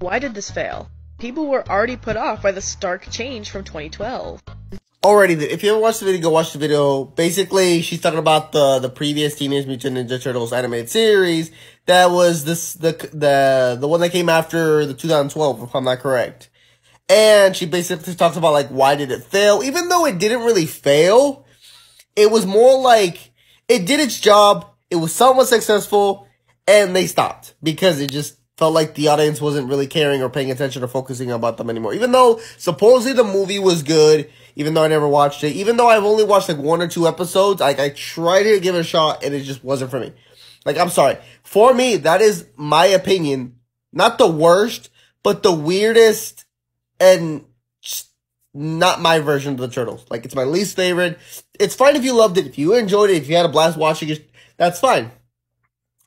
Why did this fail? People were already put off by the stark change from 2012. Alrighty, if you haven't watched the video, go watch the video. Basically, she's talking about the previous Teenage Mutant Ninja Turtles animated series. That was the one that came after the 2012, if I'm not correct. And she basically talks about, like, why did it fail? Even though it didn't really fail, it was more like it did its job, it was somewhat successful, and they stopped because it just felt like the audience wasn't really caring or paying attention or focusing about them anymore. Even though supposedly the movie was good, even though I never watched it, even though I've only watched like 1 or 2 episodes, like I tried to give it a shot and it just wasn't for me. Like, I'm sorry. For me, that is my opinion. Not the worst, but the weirdest and just not my version of the Turtles. Like, it's my least favorite. It's fine if you loved it, if you enjoyed it, if you had a blast watching it, that's fine.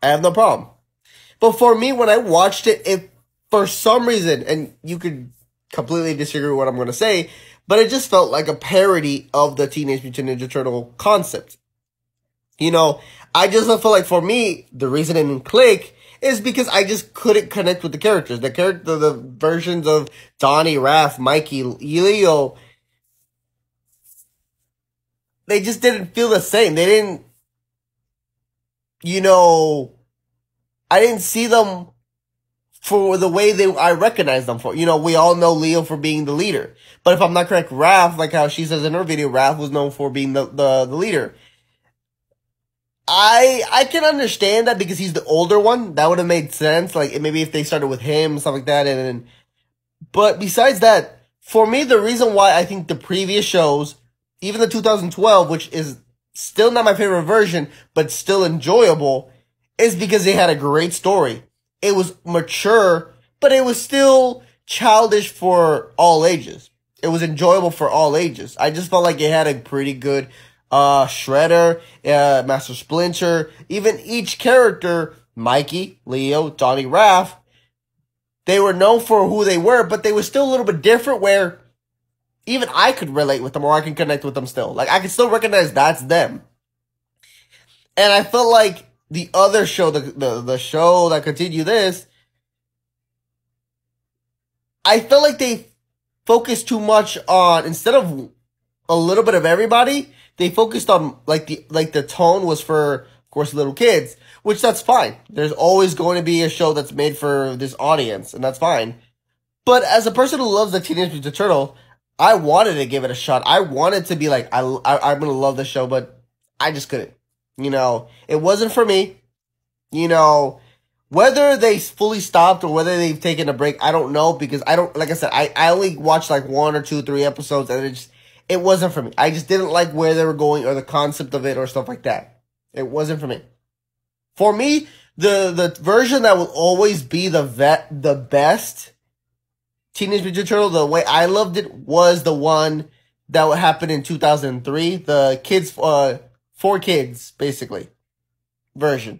I have no problem. But for me, when I watched it, if for some reason, and you could completely disagree with what I'm going to say, but it just felt like a parody of the Teenage Mutant Ninja Turtle concept. You know, I just felt like for me, the reason it didn't click is because I just couldn't connect with the characters. The versions of Donnie, Raph, Mikey, Leo, they just didn't feel the same. They didn't, you know, I didn't see them for the way I recognize them for. You know, we all know Leo for being the leader. But if I'm not correct, Raph, like how she says in her video, Raph was known for being the leader. I can understand that because he's the older one. That would have made sense. Like, maybe if they started with him, stuff like that. But besides that, for me, the reason why I think the previous shows, even the 2012, which is still not my favorite version, but still enjoyable, is because they had a great story. It was mature, but it was still childish for all ages. It was enjoyable for all ages. I just felt like it had a pretty good Shredder, Master Splinter, even each character, Mikey, Leo, Donnie, Raph, they were known for who they were, but they were still a little bit different where even I could relate with them or I can connect with them still. Like, I can still recognize that's them. And I felt like the other show, the show that continued this, I felt like they focused too much on, instead of a little bit of everybody, they focused on, like the tone was for, of course, little kids, which that's fine. There's always going to be a show that's made for this audience, and that's fine. But as a person who loves the Teenage Mutant Turtle, I wanted to give it a shot. I wanted to be like, I'm going to love the show, but I just couldn't. You know, it wasn't for me. You know, whether they fully stopped or whether they've taken a break, I don't know, because like I said, I only watched like 1 or 2, 3 episodes, and it wasn't for me. I just didn't like where they were going or the concept of it or stuff like that. It wasn't for me. For me, the version that will always be the best Teenage Mutant Turtle, the way I loved it, was the one that would happen in 2003. The kids, 4 kids, basically, version.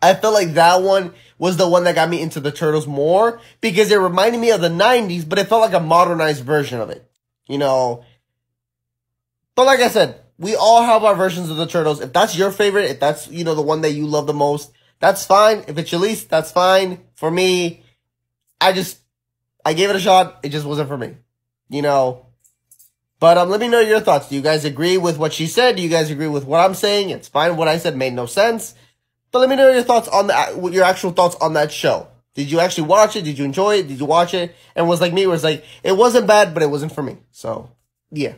I felt like that one was the one that got me into the Turtles more because it reminded me of the 90s, but it felt like a modernized version of it. You know, but like I said, we all have our versions of the Turtles. If that's your favorite, if that's, you know, the one that you love the most, that's fine. If it's your least, that's fine. For me, I gave it a shot. It just wasn't for me, you know. But let me know your thoughts. Do you guys agree with what she said? Do you guys agree with what I'm saying? It's fine. What I said made no sense. But let me know your thoughts on your actual thoughts on that show. Did you actually watch it? Did you enjoy it? Did you watch it? And was like me, where it's like, it wasn't bad, but it wasn't for me. So, yeah.